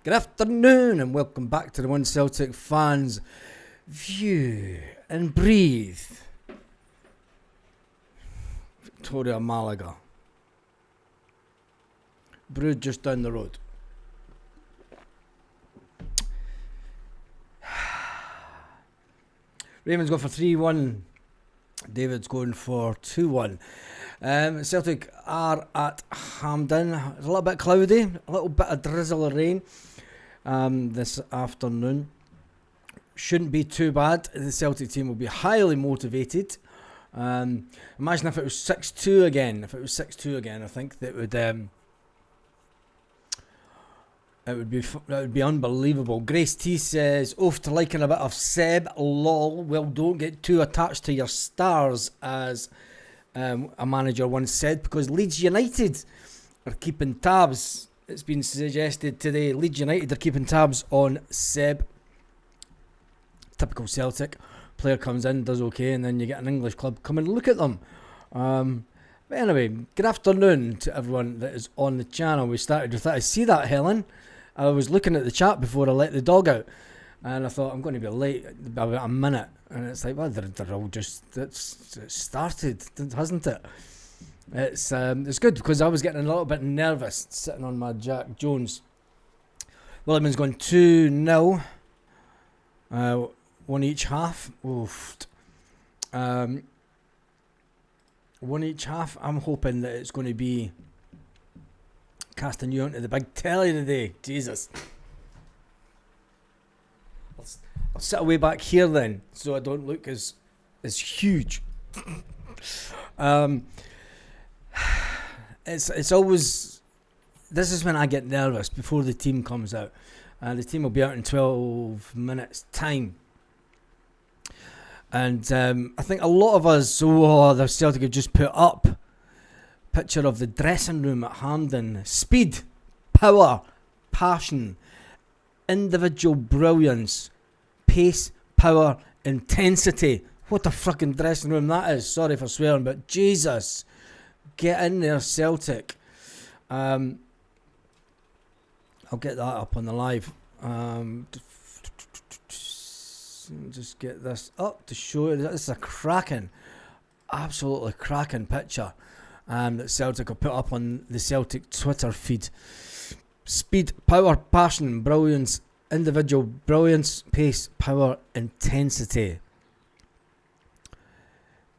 Good afternoon and welcome back to the One Celtic Fans View and Breathe. Victoria, Malaga. Brewed just down the road. Raymond's going for 3-1. David's going for 2-1. Celtic are at Hampden. It's a little bit cloudy, a little bit of drizzle of rain this afternoon. Shouldn't be too bad. The Celtic team will be highly motivated. Imagine if it was 6-2 again. If it was 6-2 again, I think that would be unbelievable. Grace T says, off to liking a bit of Seb, lol. Well, don't get too attached to your stars, as a manager once said, because Leeds United are keeping tabs. It's been suggested today, Leeds United are keeping tabs on Seb. Typical Celtic. Player comes in, does okay, and then you get an English club come and look at them. But anyway, good afternoon to everyone that is on the channel. We started with that. I see that, Helen. I was looking at the chat before I let the dog out, and I thought I'm going to be late by about a minute. And it's like, well, they're all just, it started, hasn't it? It's good, because I was getting a little bit nervous sitting on my Jack Jones. William's going 2-0. One each half. Oof. One each half. I'm hoping that it's going to be casting you onto the big telly today. Jesus. I'll sit away back here then, so I don't look as huge. It's always, this is when I get nervous before the team comes out. The team will be out in 12 minutes time. And I think a lot of us, the Celtic have just put up picture of the dressing room at Hampden. Speed, power, passion, individual brilliance, pace, power, intensity. What a fucking dressing room that is. Sorry for swearing, but Jesus, get in there, Celtic. I'll get that up on the live. Just get this up to show you. This is a cracking, absolutely cracking picture that Celtic will put up on the Celtic Twitter feed. Speed, power, passion, brilliance, individual brilliance, pace, power, intensity.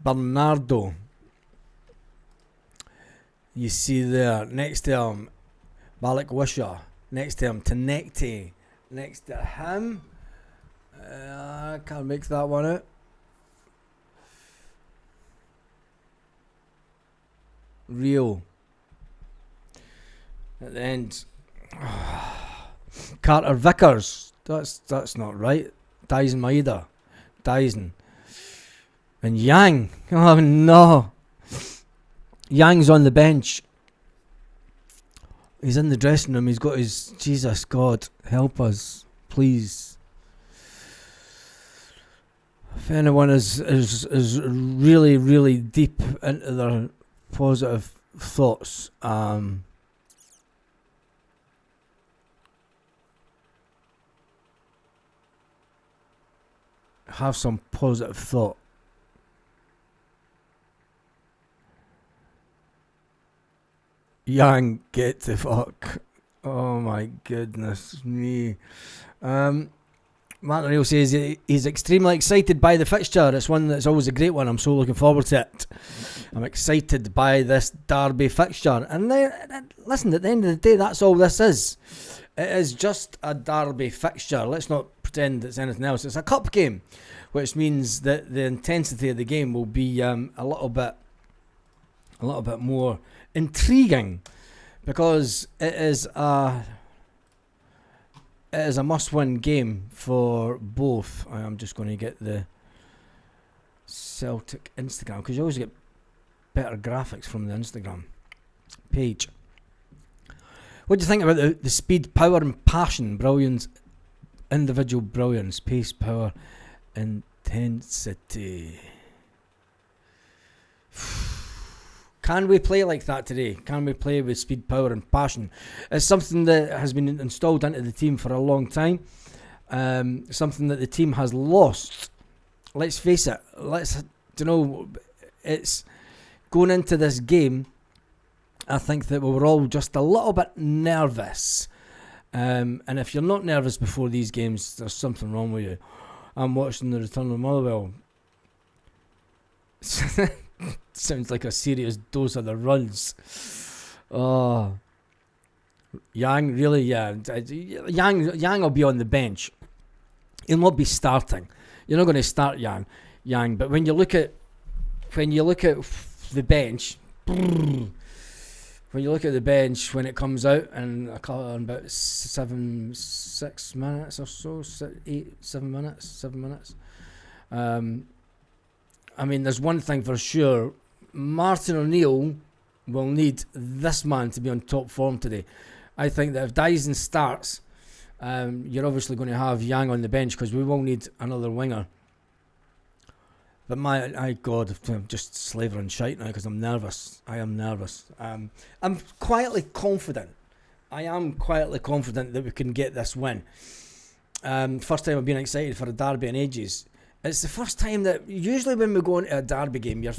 Bernardo, you see there, next to him, Balak Wisha, next to him, Tenekte, next to him, I can't make that one out. Rio. At the end, Carter Vickers. That's not right. Dyson Maeda. Dyson. And Yang. Oh no. Yang's on the bench. He's in the dressing room. He's got his, Jesus God, help us, please. If anyone is really, really deep into their positive thoughts, have some positive thought. Yang, get the fuck. Oh my goodness me. Martin O'Neill says he's extremely excited by the fixture. It's one that's always a great one. I'm so looking forward to it. I'm excited by this derby fixture. And listen, at the end of the day, that's all this is. It is just a derby fixture. Let's not pretend it's anything else. It's a cup game, which means that the intensity of the game will be a little bit more intriguing, because it is a must-win game for both. I'm just going to get the Celtic Instagram, because you always get better graphics from the Instagram page. What do you think about the speed, power and passion, brilliance, individual brilliance, pace, power, intensity? Can we play like that today? Can we play with speed, power and passion? It's something that has been installed into the team for a long time. Something that the team has lost. Let's face it. It's going into this game. I think that we were all just a little bit nervous. And if you're not nervous before these games, there's something wrong with you. I'm watching the return of Motherwell. Sounds like a serious dose of the runs. Oh, Yang, really? Yeah. Yang will be on the bench. He'll not be starting. You're not going to start Yang. But when you look at the bench, when it comes out in about 6 minutes or so, 7 minutes. I mean, there's one thing for sure. Martin O'Neill will need this man to be on top form today. I think that if Dyson starts, you're obviously going to have Yang on the bench because we will need another winger. But my God, I'm just slavering shite now because I'm nervous. I am nervous. I'm quietly confident. I am quietly confident that we can get this win. First time I've been excited for a derby in ages. It's the first time that usually when we go into a derby game, you're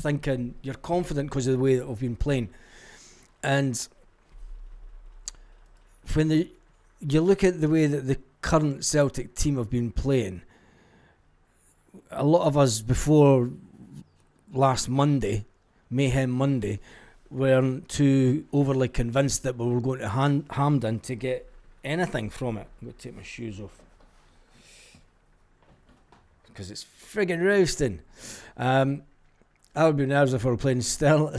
confident because of the way that we've been playing. And when you look at the way that the current Celtic team have been playing, a lot of us before last Monday, Mayhem Monday, weren't too overly convinced that we were going to Hampden to get anything from it. I'm going to take my shoes off because it's friggin' roasting. I would be nervous if we were playing Sterling.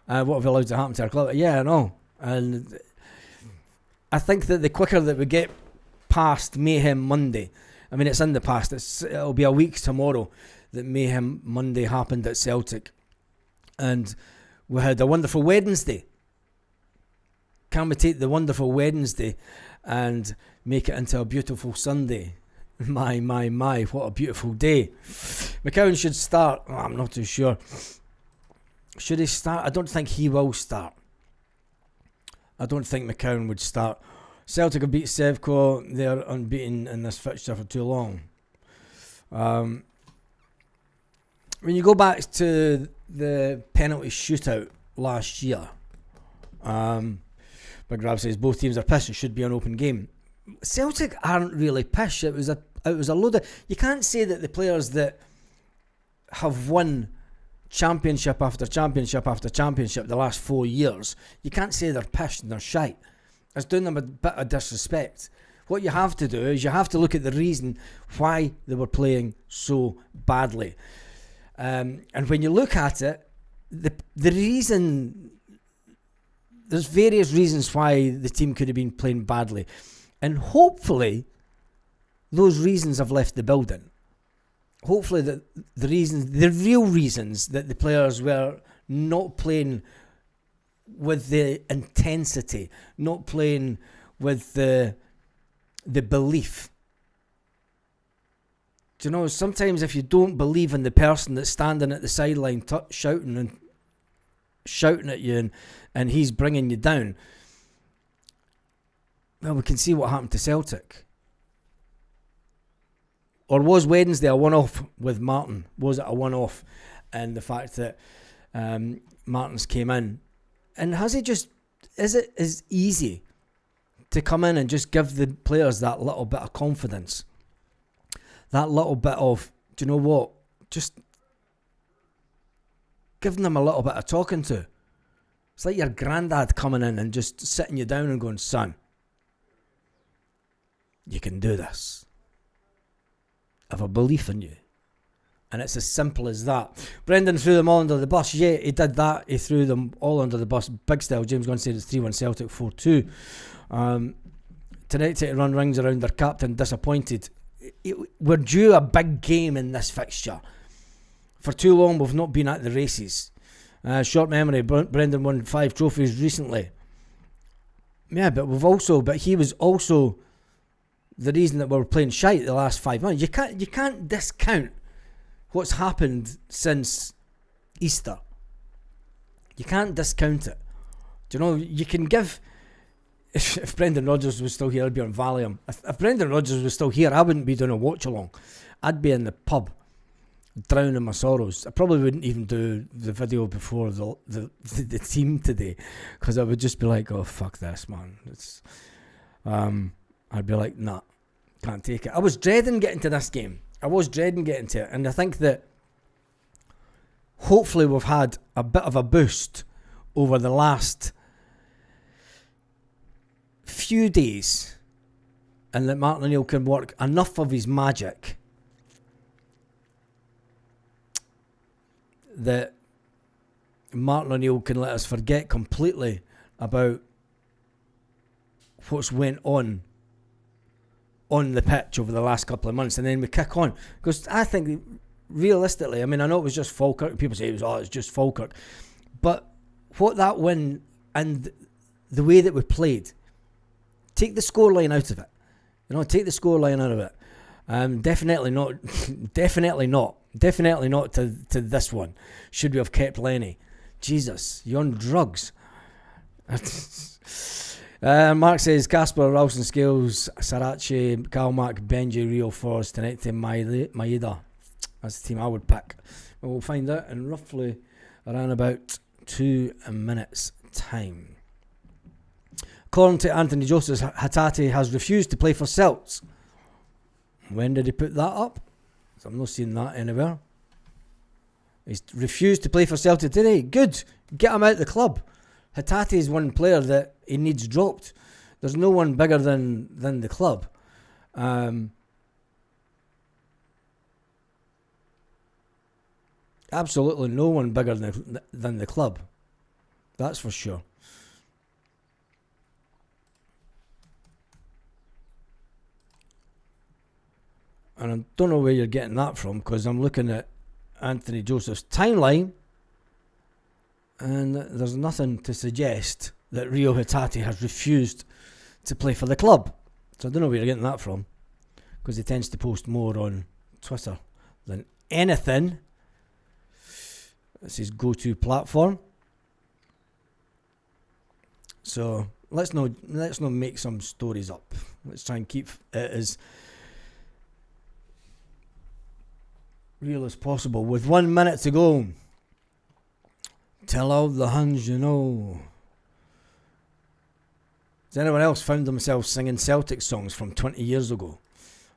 What have we allowed to happen to our club? Yeah, I know. And I think that the quicker that we get past Mayhem Monday, I mean, it's in the past. It'll be a week tomorrow that Mayhem Monday happened at Celtic. And we had a wonderful Wednesday. Can we take the wonderful Wednesday and make it into a beautiful Sunday? My, what a beautiful day. McCowan should start. Oh, I'm not too sure. Should he start? I don't think he will start. I don't think McCowan would start. Celtic have beat Sevco. They're unbeaten in this fixture for too long. When you go back to the penalty shootout last year, Big Rab says both teams are pissed. It should be an open game. Celtic aren't really pissed. It was a load of. You can't say that the players that have won championship after championship after championship the last 4 years, you can't say they're pissed and they're shite. It's doing them a bit of disrespect. What you have to do is you have to look at the reason why they were playing so badly. And when you look at it, the reason, there's various reasons why the team could have been playing badly. And hopefully, those reasons have left the building. Hopefully, the real reasons that the players were not playing with the intensity, not playing with the belief. Do you know, sometimes if you don't believe in the person that's standing at the sideline shouting at you and he's bringing you down, well, we can see what happened to Celtic. Or was Wednesday a one-off with Martin? Was it a one-off? And the fact that Martin's came in. And is it as easy to come in and just give the players that little bit of confidence? That little bit of, do you know what? Just giving them a little bit of talking to. It's like your granddad coming in and just sitting you down and going, son, you can do this. I have a belief in you. And it's as simple as that. Brendan threw them all under the bus. Yeah, he did that. He threw them all under the bus. Big style. James Gunn said it's 3-1 Celtic, 4-2. Tonight to run rings around their captain. Disappointed. We're due a big game in this fixture. For too long we've not been at the races. Short memory. Brendan won 5 trophies recently. Yeah, but he was also the reason that we were playing shite the last 5 months. You can't discount what's happened since Easter. You can't discount it. Do you know, you can give... If Brendan Rodgers was still here, I'd be on Valium. If Brendan Rodgers was still here, I wouldn't be doing a watch-along. I'd be in the pub, drowning my sorrows. I probably wouldn't even do the video before the team today, because I would just be like, oh, fuck this, man. It's, I'd be like, nah, can't take it. I was dreading getting to this game. And I think that hopefully we've had a bit of a boost over the last few days, and that Martin O'Neill can work enough of his magic that Martin O'Neill can let us forget completely about what's went on the pitch over the last couple of months, and then we kick on. Because I think, realistically, I mean, I know it was just Falkirk. People say it's just Falkirk. But what that win and the way that we played, take the scoreline out of it. Take the scoreline out of it. Definitely not to this one. Should we have kept Lenny? Jesus, you're on drugs. Mark says Casper, Ralston, Scales, Sarachi, Kalmak, Benji, Rio Forest, Tenete, Maeda. That's the team I would pick. We'll find out in roughly around about 2 minutes' time. According to Anthony Joseph, Hatate has refused to play for Celts. When did he put that up? I'm not seeing that anywhere. He's refused to play for Celtic today. Good. Get him out of the club. Hatate is one player that he needs dropped. There's no one bigger than the club. Absolutely no one bigger than the club. That's for sure. And I don't know where you're getting that from, because I'm looking at Anthony Joseph's timeline, and there's nothing to suggest that Rio Hatate has refused to play for the club. So I don't know where you're getting that from, because he tends to post more on Twitter than anything. It's his go-to platform. So let's not make some stories up. Let's try and keep it as real as possible. With 1 minute to go, tell all the Huns you know. Has anyone else found themselves singing Celtic songs from 20 years ago?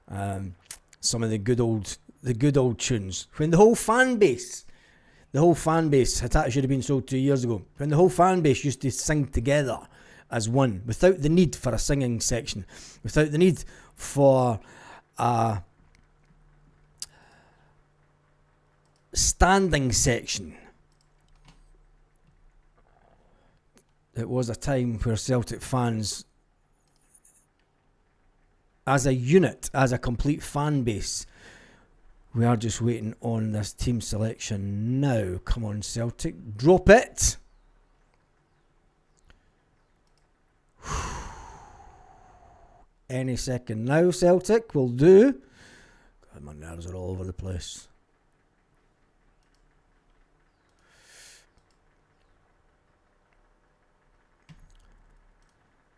Some of the good old tunes. When the whole fan base, Hatate should have been sold 2 years ago. When the whole fan base used to sing together as one, without the need for a singing section, without the need for a standing section. It was a time where Celtic fans, as a unit, as a complete fan base, we are just waiting on this team selection now. Come on, Celtic, drop it. Any second now, Celtic will do. God, my nerves are all over the place.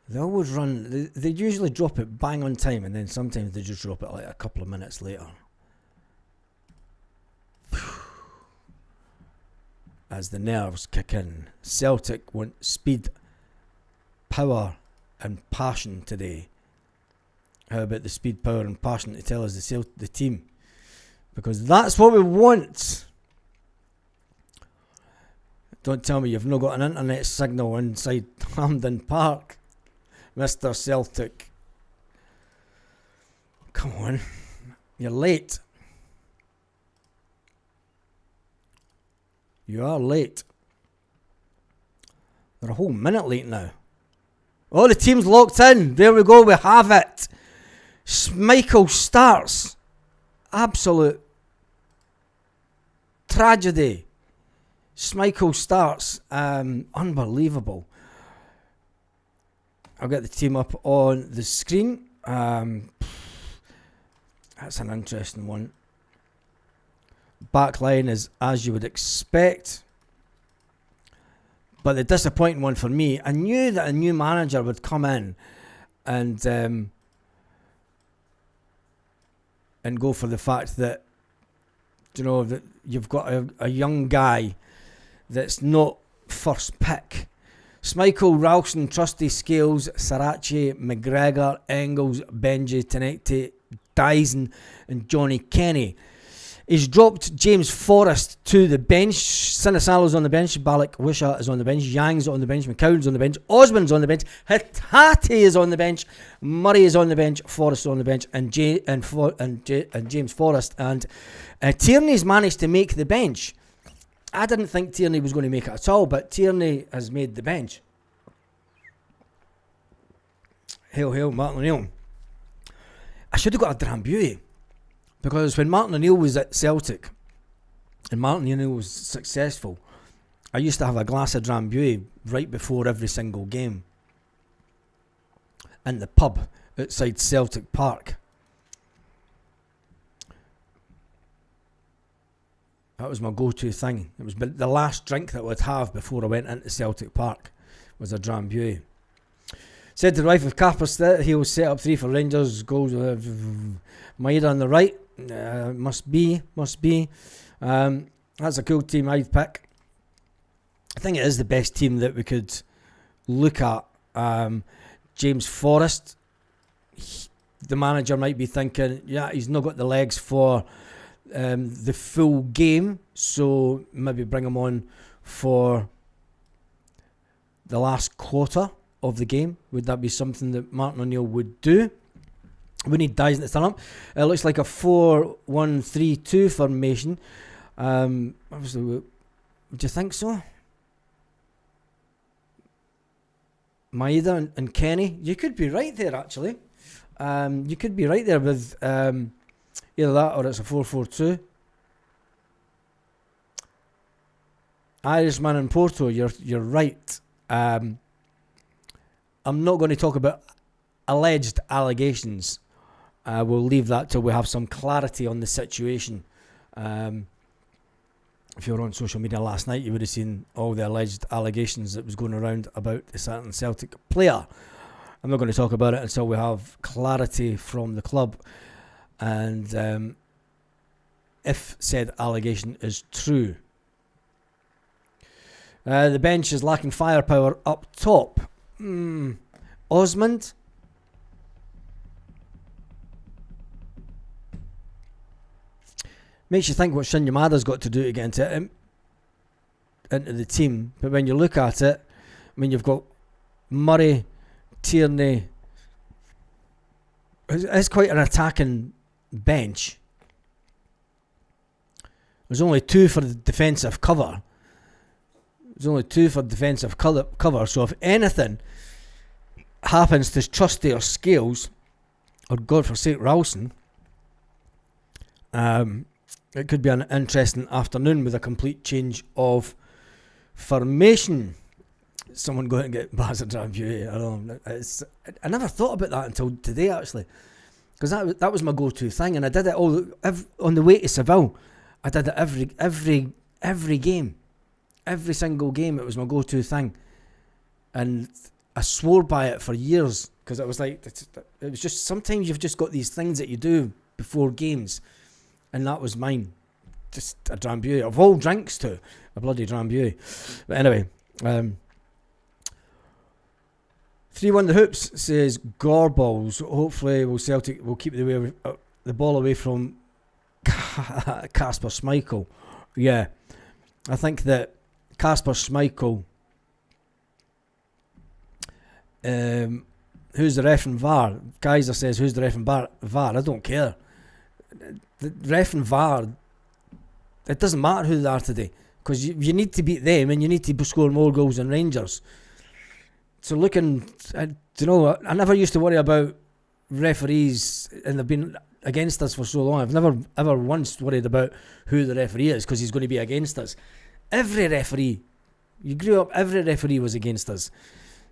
They always run, they usually drop it bang on time, and then sometimes they just drop it like a couple of minutes later. As the nerves kick in. Celtic want speed, power and passion today. How about the speed, power and passion to tell us the team? Because that's what we want. Don't tell me you've not got an internet signal inside Hampden Park, Mr. Celtic. Come on. You're late. You are late. They're a whole minute late now. Oh, the team's locked in. There we go. We have it. Schmeichel starts. Absolute tragedy. Schmeichel starts. Unbelievable. I'll get the team up on the screen. That's an interesting one. Back line is as you would expect. But the disappointing one for me, I knew that a new manager would come in and go for the fact that, that you've got a young guy that's not first pick. Schmeichel, Ralston, Trusty, Scales, Sarachi, McGregor, Engels, Benji, Tenecte, Dyson and Johnny Kenny. He's dropped James Forrest to the bench. Sinisalo's on the bench. Balak Wisha is on the bench. Yang's on the bench. McCown's on the bench. Osmond's on the bench. Hatate is on the bench. Murray is on the bench. Forrest is on the bench. And James Forrest. And Tierney's managed to make the bench. I didn't think Tierney was going to make it at all, but Tierney has made the bench. Hail, Martin O'Neill. I should have got a Drambuie. Because when Martin O'Neill was at Celtic and Martin O'Neill was successful, I used to have a glass of Drambuie right before every single game in the pub outside Celtic Park. That was my go-to thing. It was the last drink that I would have before I went into Celtic Park was a Drambuie. Said to the wife of Capper, he'll set up 3 for Rangers. Goals Maeda on the right. Must be. That's a cool team I'd pick. I think it is the best team that we could look at. James Forrest, the manager might be thinking, he's not got the legs for the full game, so maybe bring him on for the last quarter of the game. Would that be something that Martin O'Neill would do? We need Dyson to stand up. It looks like a 4-1-3-2 formation. Obviously, would you think so? Maeda and Kenny. You could be right there, actually. You could be right there with either that or it's a 4-4-2. Irishman and Porto, you're right. I'm not going to talk about alleged allegations. We'll leave that till we have some clarity on the situation. If you were on social media last night, you would have seen all the alleged allegations that was going around about a certain Celtic player. I'm not going to talk about it until we have clarity from the club and if said allegation is true. The bench is lacking firepower up top. Osmond. Makes you think what Shin Yamada's got to do to get into the team. But when you look at it, I mean, you've got Murray, Tierney. It's quite an attacking bench. There's only 2 for the defensive cover. So if anything happens to Trusty or Scales, or God forsake Ralston, it could be an interesting afternoon with a complete change of formation. Someone go out and get Bazard Drambuie. I never thought about that until today, actually, because that was my go-to thing, and I did it on the way to Seville. I did it every game, every single game. It was my go-to thing, and I swore by it for years because it was like it was just sometimes you've just got these things that you do before games. And that was mine. Just a Drambuie. Of all drinks too. A bloody Drambuie. But anyway. 3-1 the Hoops says Gorballs. Hopefully Celtic will keep the ball away from Kasper Schmeichel. Yeah. I think that Kasper Schmeichel, who's the ref and VAR? Kaiser says, who's the ref and VAR? I don't care. The ref and VAR, it doesn't matter who they are today, because you need to beat them and you need to score more goals than Rangers. So I never used to worry about referees, and they've been against us for so long. I've never ever once worried about who the referee is, because he's going to be against us. Every referee, you grew up, every referee was against us.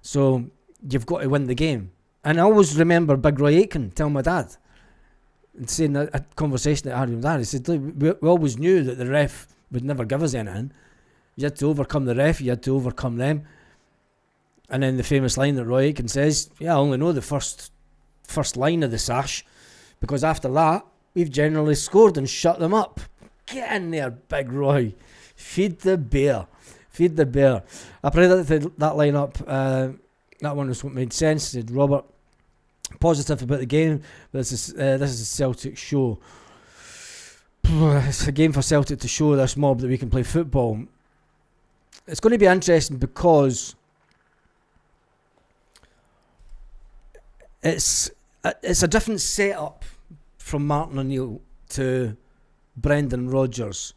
So you've got to win the game. And I always remember Big Roy Aitken telling my dad, and saying a conversation that I had with Dad. He said, "Look, we always knew that the ref would never give us anything. You had to overcome the ref, you had to overcome them." And then the famous line that Roy Aitken says, "Yeah, I only know the first line of the sash, because after that, we've generally scored and shut them up." Get in there, Big Roy. Feed the bear. Feed the bear. I predicted that lineup. That one was what made sense. Said Robert. Positive about the game. This is a Celtic show. It's a game for Celtic to show this mob that we can play football. It's going to be interesting because it's a different setup from Martin O'Neill to Brendan Rodgers.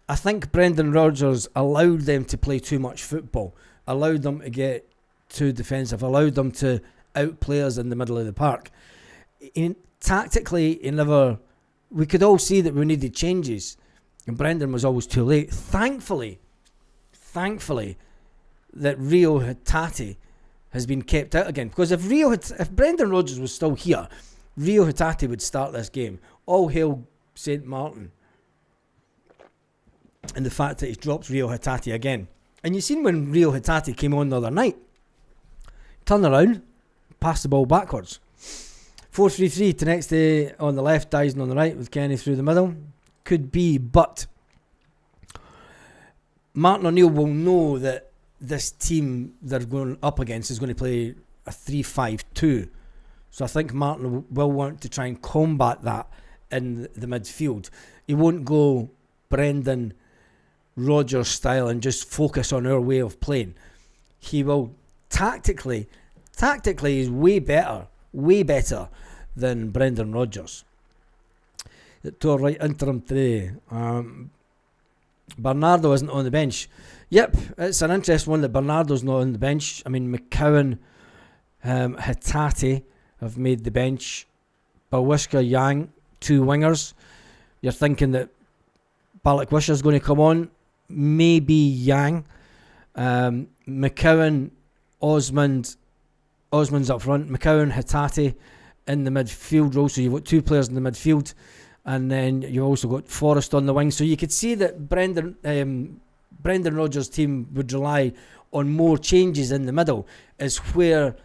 I think Brendan Rodgers allowed them to play too much football, allowed them to get too defensive, allowed them to outplay us in the middle of the park. Tactically, we could all see that we needed changes, and Brendan was always too late. Thankfully, that Rio Hatate has been kept out again, because if Brendan Rodgers was still here, Rio Hatate would start this game. All hail St. Martin. And the fact that he drops Rio Hatate again. And you seen when Rio Hatate came on the other night, turn around, pass the ball backwards. 4-3-3 to next day on the left, Dyson on the right with Kenny through the middle. Could be, but Martin O'Neill will know that this team they're going up against is going to play a 3-5-2. So I think Martin will want to try and combat that in the midfield. He won't go Brendan Rodgers style and just focus on our way of playing. He will tactically is way better than Brendan Rodgers. To our right, interim today. Bernardo isn't on the bench. Yep, it's an interesting one that Bernardo's not on the bench. I mean, McCowan, Hatate have made the bench. Bawiska, Yang, two wingers. You're thinking that Balak-Wisha's going to come on. Maybe Yang. McCowan, Osmond's up front. McCowan, Hatate in the midfield role. So you've got two players in the midfield. And then you've also got Forrest on the wing. So you could see that Brendan Rodgers' team would rely on more changes in the middle. Is where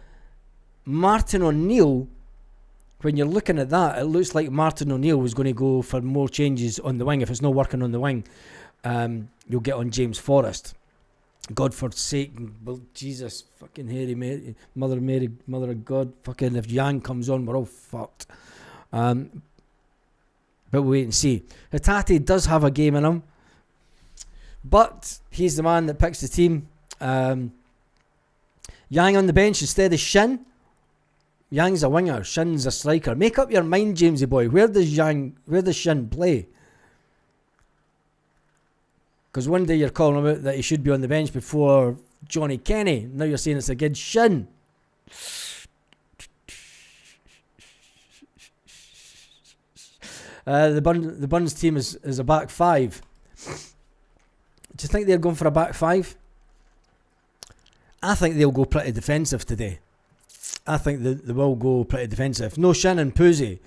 Martin O'Neill, when you're looking at that, it looks like Martin O'Neill was going to go for more changes on the wing. If it's not working on the wing, you'll get on James Forrest. God forsake, Jesus, fucking Harry, Mary, Mother Mary, Mother of God, fucking if Yang comes on, we're all fucked. But we'll wait and see. Hatate does have a game in him, but he's the man that picks the team. Yang on the bench instead of Shin. Yang's a winger, Shin's a striker. Make up your mind, Jamesy boy. Where does Shin play? Because one day you're calling him out that he should be on the bench before Johnny Kenny. Now you're saying it's a good Shin. The Buns team is a back five. Do you think they're going for a back five? I think they'll go pretty defensive today. I think they will go pretty defensive. No Shin and Poozy.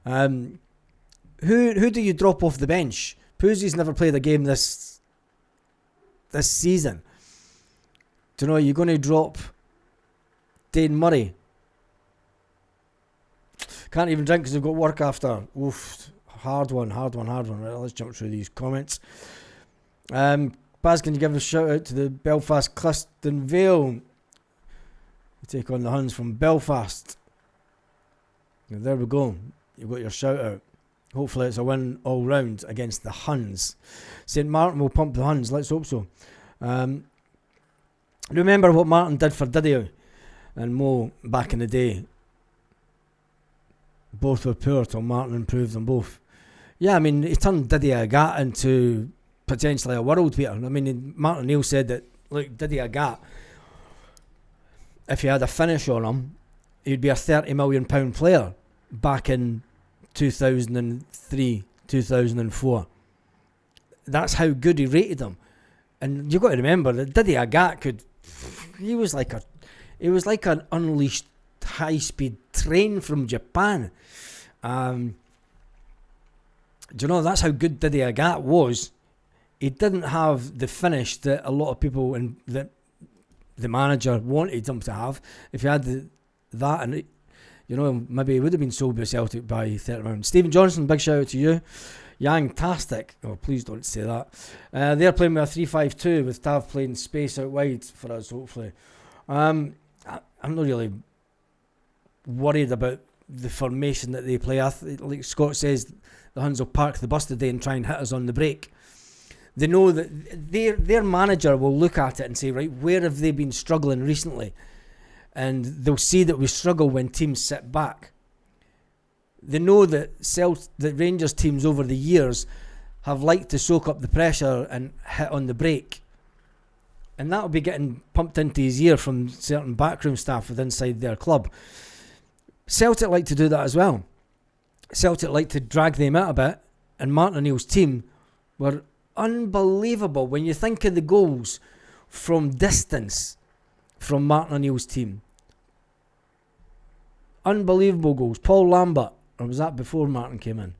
Who do you drop off the bench? Poozy's never played a game this season. Do you know, you're going to drop Dane Murray. Can't even drink because they've got work after. Oof. Hard one. Right, let's jump through these comments. Baz, can you give a shout out to the Belfast Clifton Vale? We take on the Huns from Belfast. And there we go. You've got your shout out. Hopefully it's a win all round against the Huns. St. Martin will pump the Huns. Let's hope so. Remember what Martin did for Didier and Mo back in the day. Both were poor till Martin improved them both. Yeah, I mean, he turned Didier Agathe into potentially a world beater. I mean, Martin Neal said that, look, Didier Agathe, if he had a finish on him, he'd be a £30 million player back in 2003, 2004. That's how good he rated him. And you've got to remember that Didier Agathe he was like an unleashed high-speed train from Japan. Do you know that's how good Didier Agat was? He didn't have the finish that a lot of people and that the manager wanted him to have. If he had that, and maybe he would have been sold by Celtic by 30 rounds. Stephen Johnson, big shout out to you. Yang-tastic. Oh, please don't say that. They're playing with a 3-5-2 with Tav playing space out wide for us, hopefully. I'm not really worried about the formation that they play. Like Scott says, the Huns will park the bus today and try and hit us on the break. They know that their manager will look at it and say, right, where have they been struggling recently? And they'll see that we struggle when teams sit back. They know that Rangers teams over the years have liked to soak up the pressure and hit on the break. And that will be getting pumped into his ear from certain backroom staff with inside their club. Celtic like to do that as well. Celtic like to drag them out a bit, and Martin O'Neill's team were unbelievable when you think of the goals from distance from Martin O'Neill's team. Unbelievable goals. Paul Lambert, or was that before Martin came in?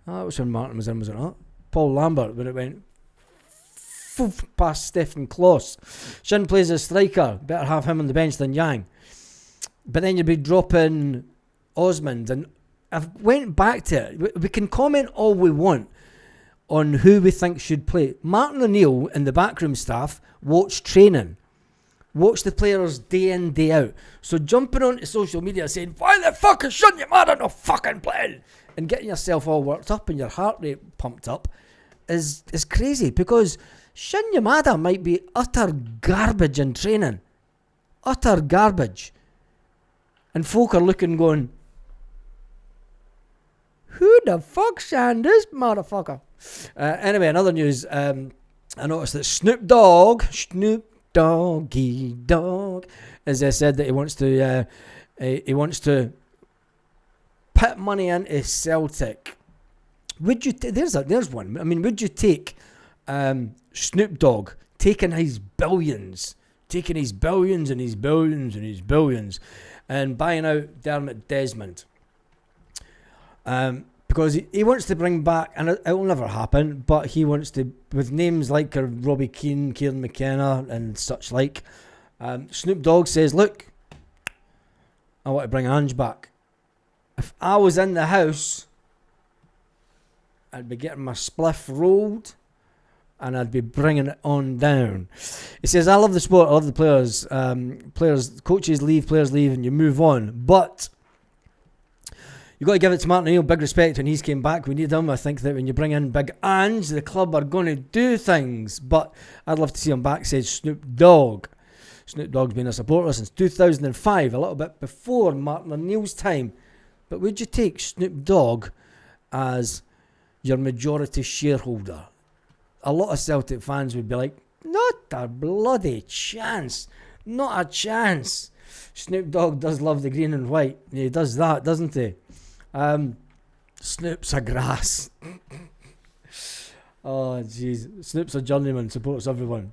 Oh, that was when Martin was in, was it not? Paul Lambert, when it went past Stefan Kloss. Shin plays as striker. Better have him on the bench than Yang. But then you'd be dropping Osmond. And I've went back to it. We can comment all we want on who we think should play. Martin O'Neill and the backroom staff watch training. Watch the players day in, day out. So jumping onto social media saying, why the fuck is Shin Yamada no fucking playing? And getting yourself all worked up and your heart rate pumped up is crazy, because Shin Yamada might be utter garbage in training. Utter garbage. And folk are looking going, who the fuck signed this motherfucker? Anyway, in other news, I noticed that Snoop Doggy Dog, as I said, that he wants to put money into Celtic. Would you? There's one. I mean, would you take Snoop Dogg taking his billions and his billions and buying out Dermot Desmond? Because he wants to bring back, and it will never happen, but he wants to, with names like Robbie Keane, Kieran McKenna and such like. Snoop Dogg says, look, I want to bring Ange back. If I was in the house, I'd be getting my spliff rolled and I'd be bringing it on down. He says, I love the sport, I love the players. Coaches leave, players leave, and you move on. But you've got to give it to Martin O'Neill, big respect when he's came back. We need him. I think that when you bring in Big Ange, the club are going to do things. But I'd love to see him back, says Snoop Dogg. Snoop Dogg's been a supporter since 2005, a little bit before Martin O'Neill's time. But would you take Snoop Dogg as your majority shareholder? A lot of Celtic fans would be like, not a bloody chance. Not a chance. Snoop Dogg does love the green and white. He does that, doesn't he? Snoop's a grass. Oh, jeez. Snoop's a journeyman, supports everyone.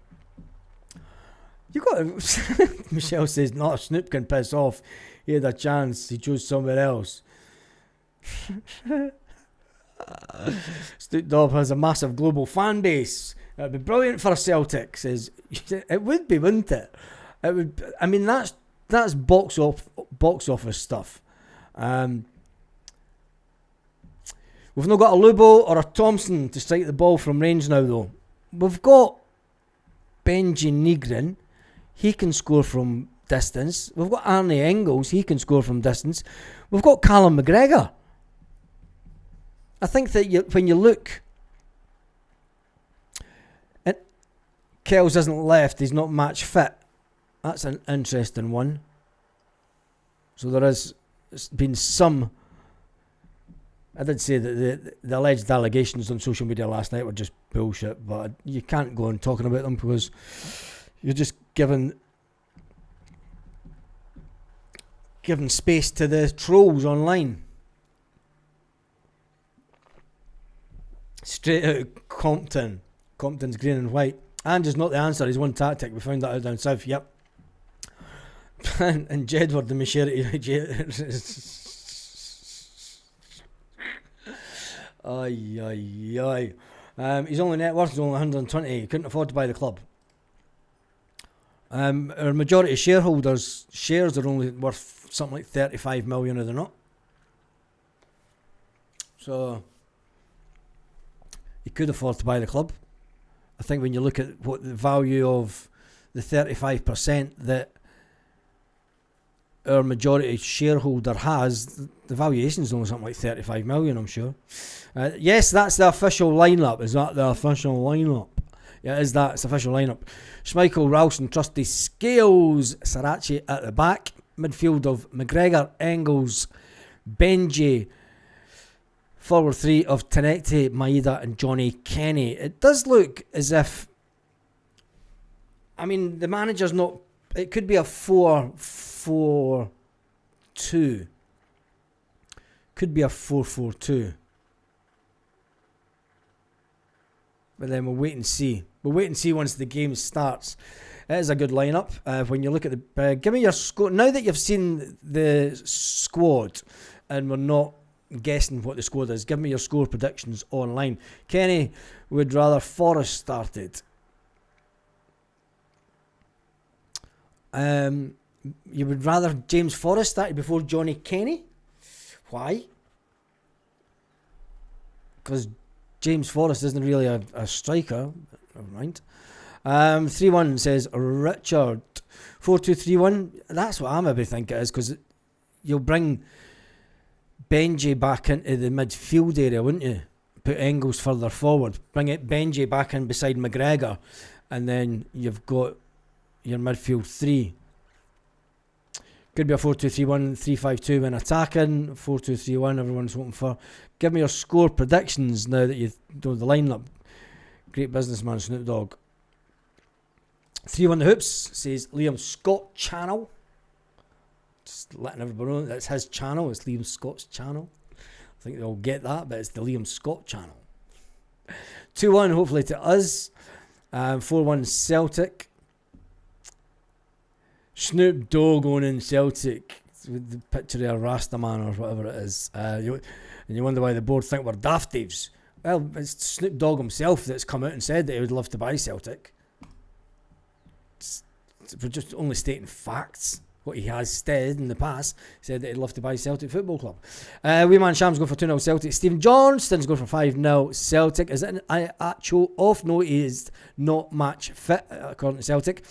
You got to, Michelle says, no, Snoop can piss off. He had a chance. He chose somewhere else. Snoop Dogg has a massive global fan base. It'd be brilliant for Celtic. Says it would be, wouldn't it? It would. I mean, that's box office stuff. We've not got a Lubo or a Thompson to strike the ball from range now, though. We've got Benji Nigrin. He can score from distance. We've got Arnie Engels. He can score from distance. We've got Callum McGregor. I think that when you look, Kells isn't left. He's not match fit. That's an interesting one. So there has been some. I did say that the alleged allegations on social media last night were just bullshit, but you can't go on talking about them because you're just giving space to the trolls online. Straight out of Compton. Compton's green and white. And is not the answer. He's one tactic. We found that out down south. Yep. and Jedward, the Machete. Aye, aye, aye. His only net worth is only 120. He couldn't afford to buy the club. Our majority shareholders' shares are only worth something like 35 million, are they not? So he could afford to buy the club. I think when you look at what the value of the 35% that our majority shareholder has, the valuation is only something like 35 million, I'm sure. Yes, that's the official lineup. Is that the official lineup? Yeah, is that? It's the official lineup. Schmeichel, Ralston, Trusty, Scales, Sarachi at the back. Midfield of McGregor, Engels, Benji. Forward three of Tenecte, Maeda and Johnny Kenny. It does look as if, I mean, the manager's not, it could be a 4-4-2. Could be a 4-4-2. But then we'll wait and see. We'll wait and see once the game starts. It is a good lineup. When you look at the, give me your score. Now that you've seen the squad and we're not guessing what the squad is, give me your score predictions online. Kenny would rather Forrest started. You would rather James Forrest started before Johnny Kenny? Why? Because James Forrest isn't really a striker. Never mind. 3-1 says Richard. 4-2-3-1. That's what I maybe think it is, because you'll bring Benji back into the midfield area, wouldn't you? Put Engels further forward. Bring it Benji back in beside McGregor, and then you've got your midfield three. Could be a 4-2-3-1, 3-5-2 when attacking. 4-2-3-1, everyone's hoping for. Give me your score predictions now that you know the lineup. Great businessman, Snoop Dogg. 3-1 the Hoops says Liam Scott Channel. Just letting everybody know that's his channel. It's Liam Scott's channel. I think they'll get that, but it's the Liam Scott channel. 2-1 hopefully to us. 4-1 Celtic. Snoop Dogg owning Celtic with the picture of a Rastaman or whatever it is. And you wonder why the board think we're daft Daves. Well, it's Snoop Dogg himself that's come out and said that he would love to buy Celtic. We're just only stating facts. What he has said in the past, said that he'd love to buy Celtic Football Club. Wee Man Shams go for 2-0 Celtic. Stephen Johnston's go for 5-0 Celtic. Is it an actual off? No, he is not match fit, according to Celtic.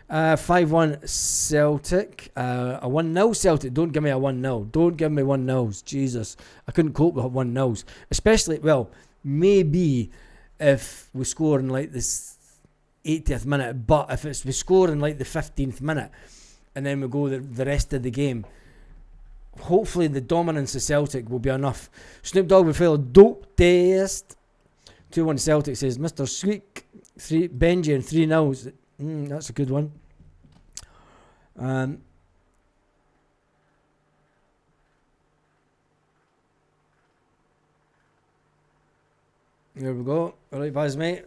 5-1 Celtic. A 1-0 Celtic. Don't give me a 1-0. Don't give me 1-0s. Jesus. I couldn't cope with 1-0s. Especially, well, maybe if we score in like this 80th minute, but if we score in like the 15th minute and then we go the rest of the game, hopefully the dominance of Celtic will be enough. Snoop Dogg will fail a dope test. 2-1 Celtic says Mr. Squeak. Benji and 3-0s. That's a good one. There we go. All right, boys, mate.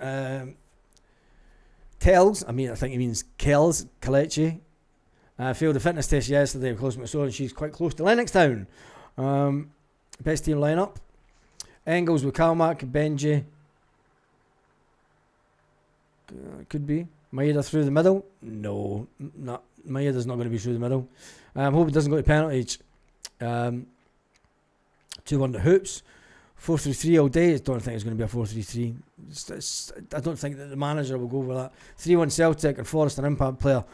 Tells, I think he means Kells, Kalechi. Failed the fitness test yesterday. Close to my soul, and she's quite close to Lennoxtown. Best team lineup. Engels with Kalmak, Benji. Could be. Maeda through the middle? No. Maeda's not going to be through the middle. Hope it doesn't go to penalties. 2-1 to Hoops. 4-3-3 all day. I don't think it's going to be a 4-3-3. I don't think that the manager will go with that. 3-1 Celtic, and Forrest an impact player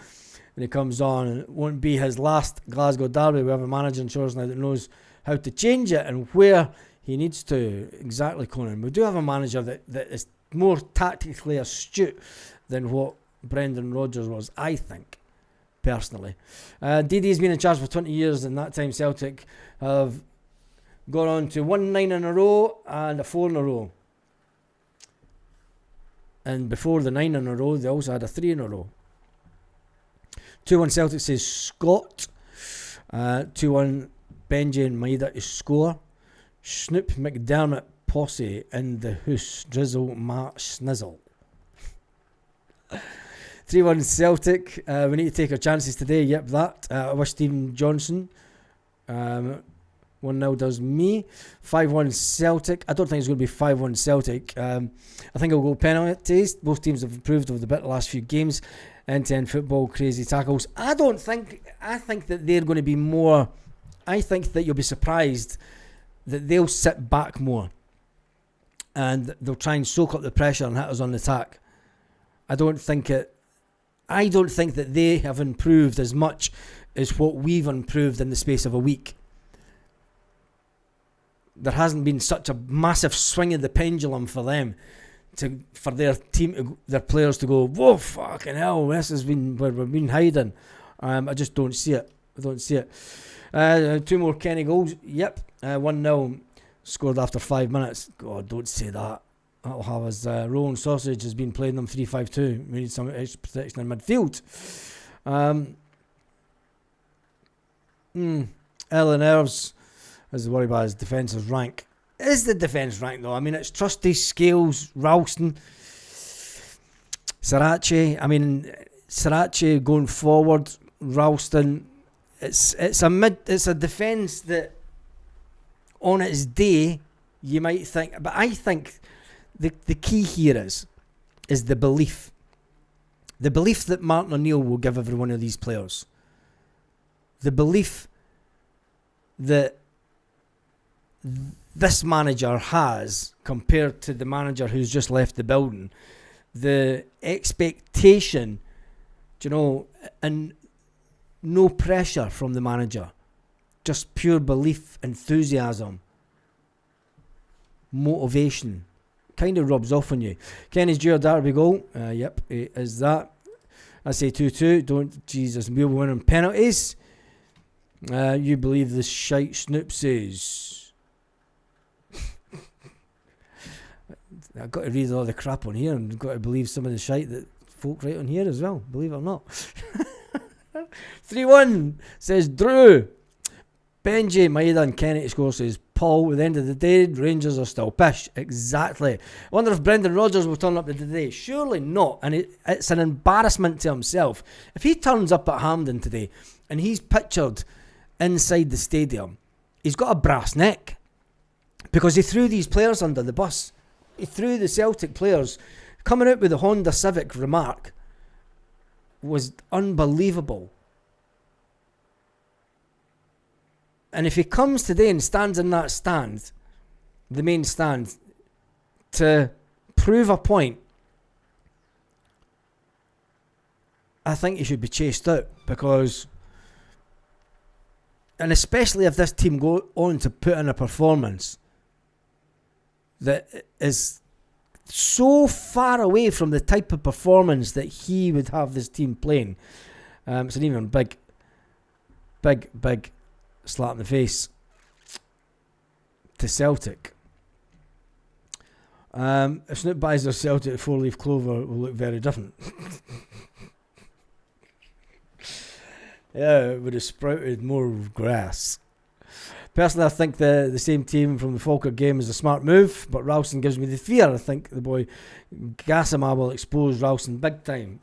when he comes on, and it won't be his last Glasgow derby. We have a manager in Shores now that knows how to change it and where he needs to. Exactly, Conan. We do have a manager that is more tactically astute than what Brendan Rodgers was, I think, personally. DD's been in charge for 20 years, and that time Celtic have gone on to 1 9 in a row and a 4 in a row. And before the 9 in a row, they also had a 3 in a row. 2-1 Celtic says Scott. 2-1 Benji and Maeda to score. Snoop McDermott posse in the hoose. Drizzle, March, Snizzle. 3-1 Celtic. We need to take our chances today. Yep, that. I wish Stephen Johnson 1-0 does me. 5-1 Celtic. I don't think it's going to be 5-1 Celtic. I think it'll go penalties. Both teams have improved over the last few games. End-to-end football, crazy tackles. I think that they're going to be more... I think that you'll be surprised that they'll sit back more. And they'll try and soak up the pressure and hit us on the attack. I don't think that they have improved as much as what we've improved in the space of a week. There hasn't been such a massive swing of the pendulum for them for their team, their players to go, whoa, fucking hell, this has been where we've been hiding. I just don't see it. 2 more Kenny goals. Yep. 1-0 scored after 5 minutes. God, don't say that. That'll have us. Rowan Sausage has been playing them 3-5-2. We need some extra protection in midfield. Ellen Nerves is worried about his defensive rank. Is the defence rank though? I mean, it's Trusty, Scales, Ralston, Sriracha. I mean, Sriracha going forward, Ralston. It's a defence that on its day you might think, but I think the key here is the belief. The belief that Martin O'Neill will give every one of these players. The belief that this manager has compared to the manager who's just left the building. The expectation, and no pressure from the manager. Just pure belief, enthusiasm, motivation. Kind of rubs off on you. Kenny's due a derby goal. Yep, it is that. I say 2-2. Jesus, we'll win on penalties. You believe this shite Snoop says. I've got to read all the crap on here and I've got to believe some of the shite that folk write on here as well, believe it or not. 3-1 says Drew. Benji, Maeda and Kenny score says Paul. At the end of the day, Rangers are still pish. Exactly. I wonder if Brendan Rodgers will turn up today. Surely not. And it's an embarrassment to himself. If he turns up at Hampden today and he's pictured inside the stadium, he's got a brass neck. Because he threw these players under the bus. He threw the Celtic players. Coming out with the Honda Civic remark was unbelievable. And if he comes today and stands in that stand, the main stand, to prove a point, I think he should be chased out. Because, and especially if this team go on to put in a performance that is so far away from the type of performance that he would have this team playing. It's an even big slap in the face to Celtic. If Snoop buys their Celtic 4-leaf clover, it will look very different. Yeah, it would have sprouted more grass. Personally, I think the same team from the Falkirk game is a smart move, but Ralston gives me the fear. I think the boy Gassama will expose Ralston big time.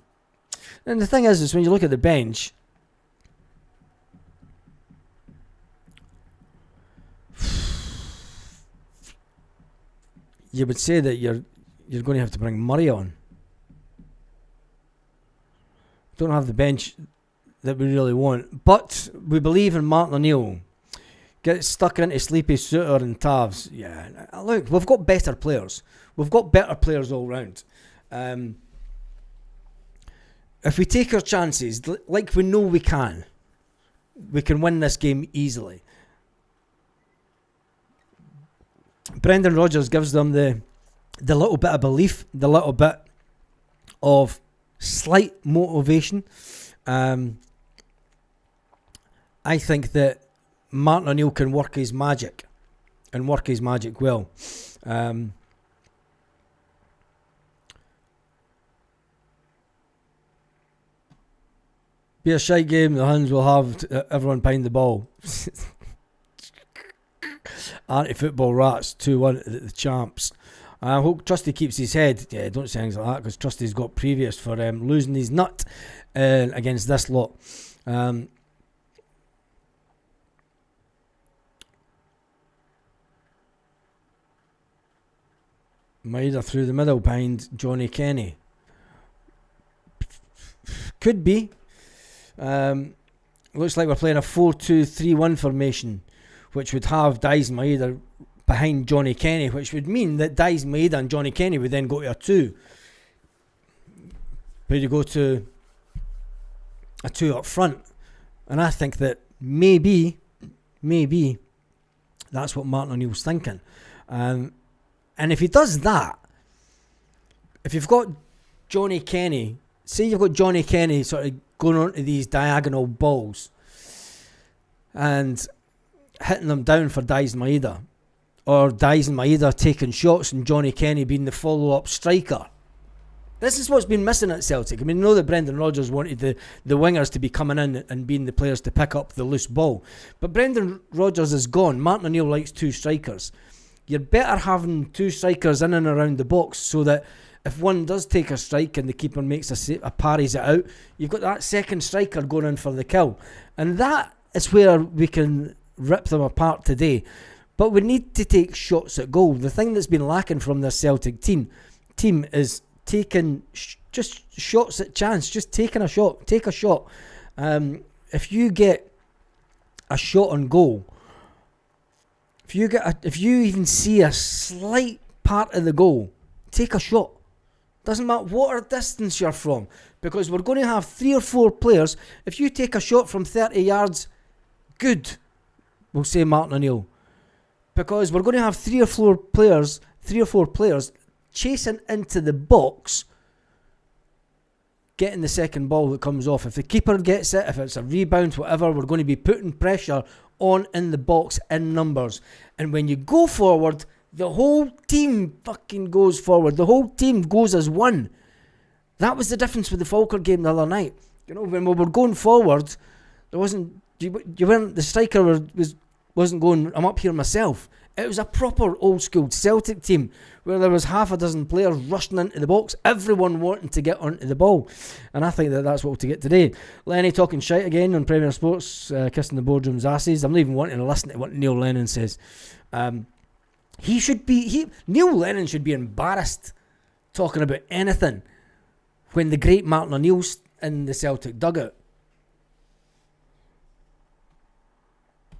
And the thing is when you look at the bench, you would say that you're going to have to bring Murray on. Don't have the bench that we really want, but we believe in Martin O'Neill. Get stuck into Sleepy, Suter and Tavs. Yeah, look, we've got better players. We've got better players all round. If we take our chances, like we know we can win this game easily. Brendan Rodgers gives them the little bit of belief, the little bit of slight motivation. I think that Martin O'Neill can work his magic and work his magic well. Be a shite game. The Huns will have everyone behind the ball. Anti-football rats 2-1 the champs. I hope Trusty keeps his head. Yeah, don't say things like that because Trusty's got previous for losing his nut against this lot. Maeda through the middle behind Johnny Kenny. Could be. Looks like we're playing a 4-2-3-1 formation, which would have Dice Maeda behind Johnny Kenny, which would mean that Dice Maeda and Johnny Kenny would then go to a 2. But you go to a 2 up front. And I think that maybe that's what Martin O'Neill's thinking. And if he does that, if you've got Johnny Kenny, say you've got Johnny Kenny sort of going on to these diagonal balls and hitting them down for Dice Maeda, or Dice Maeda taking shots and Johnny Kenny being the follow-up striker. This is what's been missing at Celtic. I mean, I know that Brendan Rodgers wanted the wingers to be coming in and being the players to pick up the loose ball. But Brendan Rodgers is gone. Martin O'Neill likes 2 strikers. You're better having 2 strikers in and around the box so that if one does take a strike and the keeper makes a parries it out, you've got that second striker going in for the kill. And that is where we can rip them apart today. But we need to take shots at goal. The thing that's been lacking from this Celtic team is taking just shots at chance, just taking a shot. Take a shot. If you get a shot on goal, if you even see a slight part of the goal, take a shot. Doesn't matter what distance you're from, because we're going to have 3 or 4 players. If you take a shot from 30 yards, good, we'll say Martin O'Neill, because we're going to have 3 or 4 players chasing into the box, getting the second ball that comes off. If the keeper gets it, if it's a rebound, whatever, we're going to be putting pressure on in the box in numbers. And when you go forward, the whole team fucking goes forward. The whole team goes as one. That was the difference with the Falkirk game the other night. You know, when we were going forward, there wasn't, you weren't, the striker wasn't going, I'm up here myself. It was a proper old school Celtic team where there was half a dozen players rushing into the box, everyone wanting to get onto the ball. And I think that that's what we're to get today. Lenny talking shite again on Premier Sports, kissing the boardroom's asses. I'm not even wanting to listen to what Neil Lennon says. Neil Lennon should be embarrassed talking about anything when the great Martin O'Neill's in the Celtic dugout.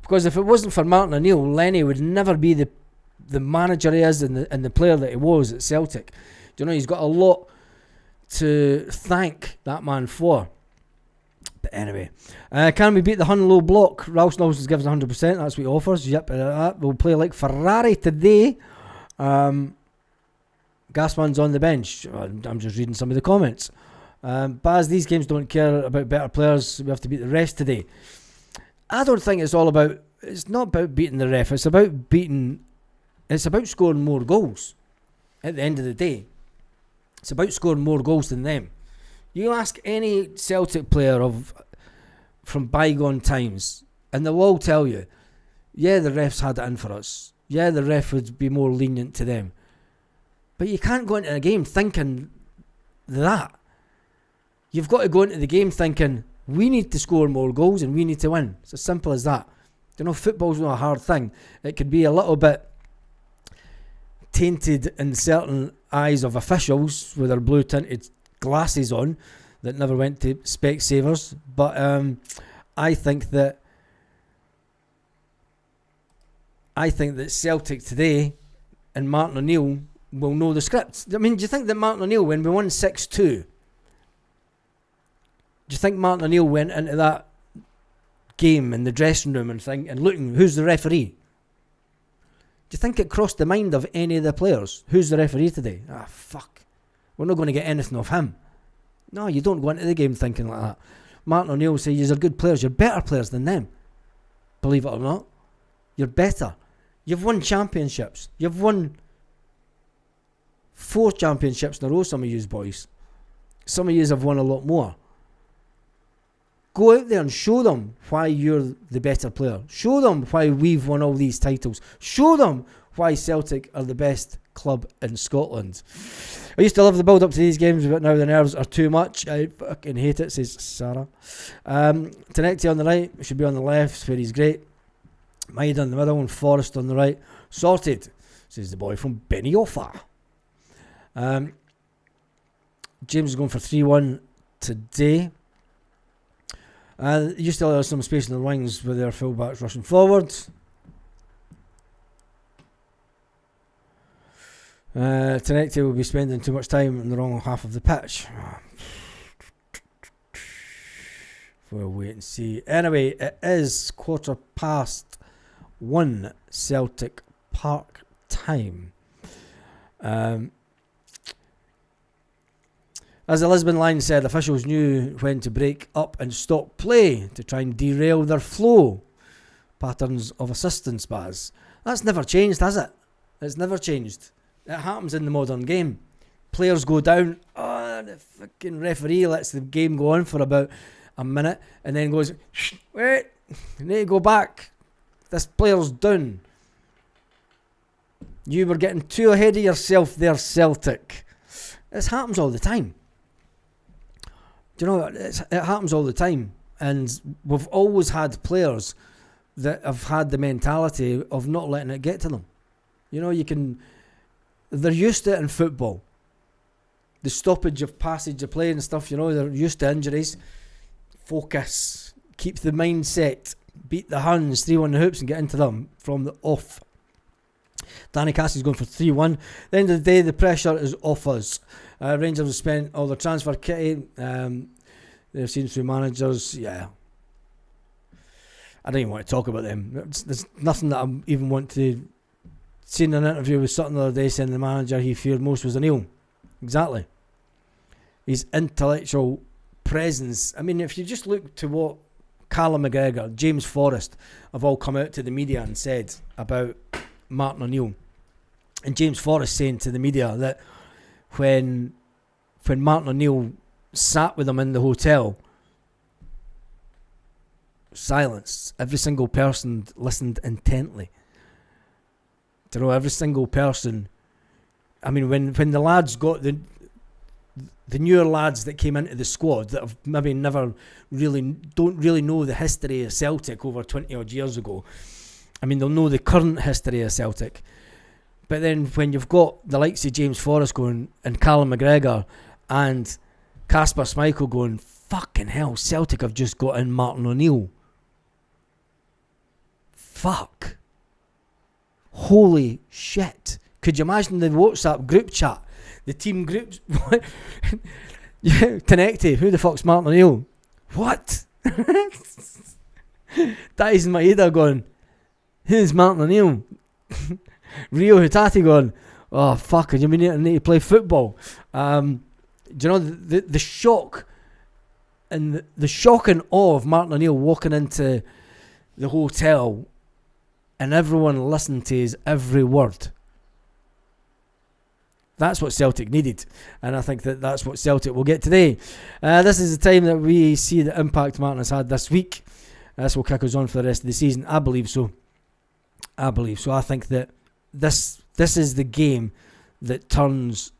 Because if it wasn't for Martin O'Neill, Lenny would never be the manager he is and the player that he was at Celtic. Do you know, he's got a lot to thank that man for. But anyway, can we beat the Hun low block? Ralph Snowson's gives 100%. That's what he offers. Yep, we'll play like Ferrari today. Gasman's on the bench. I'm just reading some of the comments. Baz, these games don't care about better players. We have to beat the rest today. I don't think it's not about beating the ref. It's about scoring more goals at the end of the day. It's about scoring more goals than them. You ask any Celtic player from bygone times and they'll all tell you, yeah, the refs had it in for us. Yeah, the ref would be more lenient to them. But you can't go into a game thinking that. You've got to go into the game thinking, we need to score more goals and we need to win. It's as simple as that. You know, football's not a hard thing. It could be a little bit tainted in certain eyes of officials with their blue tinted glasses on that never went to Specsavers. But I think that Celtic today and Martin O'Neill will know the script. I mean, do you think that Martin O'Neill, when we won 6-2, do you think Martin O'Neill went into that game in the dressing room and looking, who's the referee? Do you think it crossed the mind of any of the players? Who's the referee today? Fuck. We're not going to get anything off him. No, you don't go into the game thinking like that. Martin O'Neill will say, you're good players. You're better players than them. Believe it or not. You're better. You've won championships. You've won 4 championships in a row, some of you boys. Some of you have won a lot more. Go out there and show them why you're the better player. Show them why we've won all these titles. Show them why Celtic are the best club in Scotland. I used to love the build-up to these games, but now the nerves are too much. I fucking hate it, says Sarah. Tenecti on the right, should be on the left, where he's great. Maeda in the middle and Forrest on the right. Sorted, says the boy from Beniofa. James is going for 3-1 today. You still have some space in the wings with their fullbacks rushing forward. Tonight will be spending too much time in the wrong half of the pitch. We'll wait and see. Anyway, it is 1:15 Celtic Park time. As the Lisbon line said, officials knew when to break up and stop play to try and derail their flow patterns of assistance, Baz. That's never changed, has it? It's never changed. It happens in the modern game. Players go down, the fucking referee lets the game go on for about a minute and then goes, wait, you need to go back. This player's down. You were getting too ahead of yourself there, Celtic. This happens all the time. Do you know, it happens all the time. And we've always had players that have had the mentality of not letting it get to them. You know, they're used to it in football. The stoppage of passage of play and stuff, you know, they're used to injuries. Focus. Keep the mindset. Beat the Huns 3-1 the hoops and get into them from the off. Danny Cassie's going for 3-1. At the end of the day, the pressure is off us. Rangers have spent all their transfer kitty. They've seen through managers. Yeah. I don't even want to talk about them. There's nothing that I even want to... Seen an interview with Sutton the other day saying the manager he feared most was O'Neill. Exactly. His intellectual presence. I mean, if you just look to what Callum McGregor, James Forrest have all come out to the media and said about Martin O'Neill. And James Forrest saying to the media that when Martin O'Neill sat with them in the hotel, silence. Every single person listened intently. To know every single person. I mean, when the lads got the newer lads that came into the squad that have maybe don't really know the history of Celtic over 20 odd years ago. I mean, they'll know the current history of Celtic. But then when you've got the likes of James Forrest going and Callum McGregor and Kasper Schmeichel going, fucking hell, Celtic have just got in Martin O'Neill. Fuck. Holy shit. Could you imagine the WhatsApp group chat? The team group... Tenecti, who the fuck's Martin O'Neill? What? That is my head going, who's Martin O'Neill? Rio Hutati going, oh fuck, you mean I need to play football? Do you know the shock and the shock and awe of Martin O'Neill walking into the hotel and everyone listened to his every word. That's what Celtic needed, and I think that's what Celtic will get today. This is the time that we see the impact Martin has had this week. This will kick us on for the rest of the season. I believe so. I think that this is the game that turns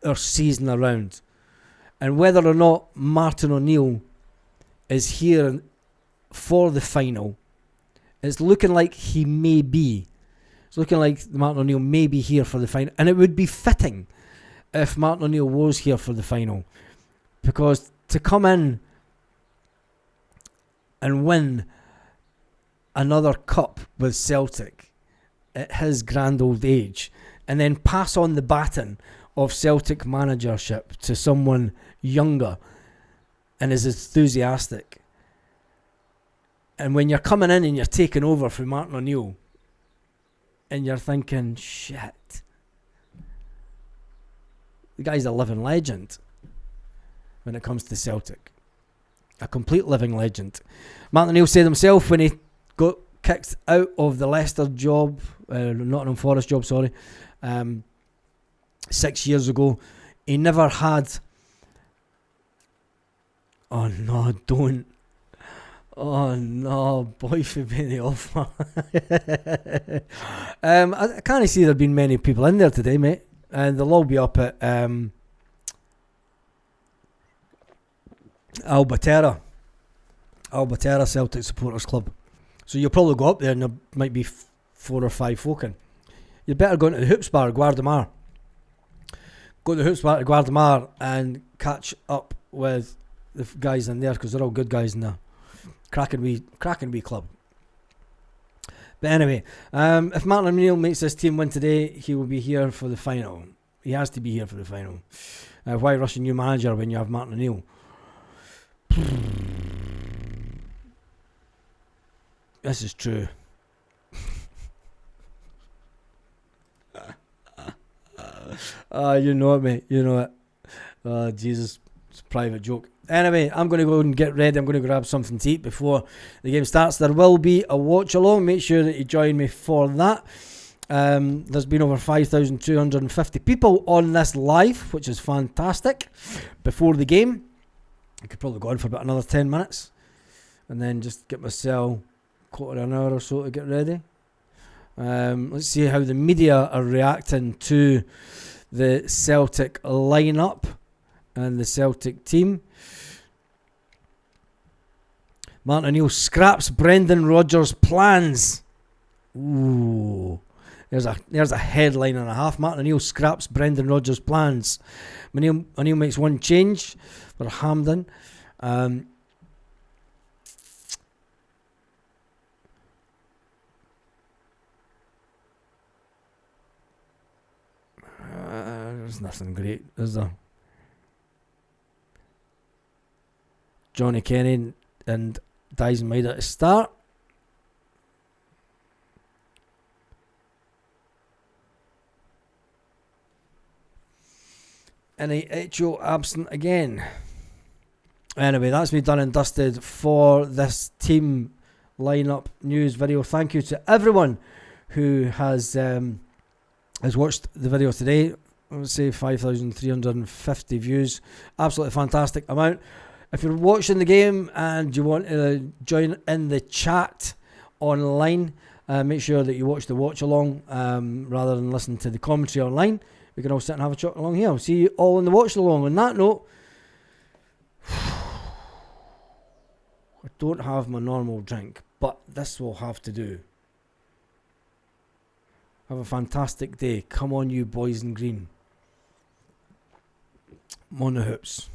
our season around. And whether or not Martin O'Neill is here for the final, it's looking like he may be. It's looking like Martin O'Neill may be here for the final. And it would be fitting if Martin O'Neill was here for the final. Because to come in and win another cup with Celtic at his grand old age and then pass on the baton of Celtic managership to someone younger and is enthusiastic. And when you're coming in and you're taking over from Martin O'Neill and you're thinking, shit, the guy's a living legend when it comes to Celtic. A complete living legend. Martin O'Neill said himself when he got kicked out of the Leicester job, Nottingham Forest job, 6 years ago, he never had... Oh no, don't. Oh no, boy for being the offer. I can't see there been many people in there today, mate. And they'll all be up at Albatera Celtic Supporters Club. So you'll probably go up there and there might be 4 or 5 folk in. You'd better go into the Hoops Bar, Guardamar. go to the Hoops Bar to Guardamar and catch up with the guys in there, because they're all good guys in there. Cracking wee club. But anyway, if Martin O'Neill makes this team win today, he will be here for the final. He has to be here for the final. Why rush a new manager when you have Martin O'Neill? This is true. You know it, mate. You know it. Oh, Jesus. It's a private joke. Anyway, I'm going to go and get ready. I'm going to grab something to eat before the game starts. There will be a watch along. Make sure that you join me for that. There's been over 5,250 people on this live, which is fantastic. Before the game, I could probably go on for about another 10 minutes and then just get myself quarter an hour or so to get ready. Let's see how the media are reacting to the Celtic lineup and the Celtic team. Martin O'Neill scraps Brendan Rodgers' plans. Ooh, there's a headline and a half. Martin O'Neill scraps Brendan Rodgers' plans. O'Neill makes one change for Hampden. There's nothing great, is there? Johnny Kenny and Dyson Maida to start. Any Echo absent again. Anyway, that's me done and dusted for this team lineup news video. Thank you to everyone who has watched the video today. I would say 5,350 views. Absolutely fantastic amount. If you're watching the game and you want to join in the chat online, make sure that you watch the watch along rather than listen to the commentary online. We can all sit and have a chat along here. I'll see you all in the watch along. On that note, I don't have my normal drink, but this will have to do. Have a fantastic day. Come on, you boys in green. I'm on the hoops.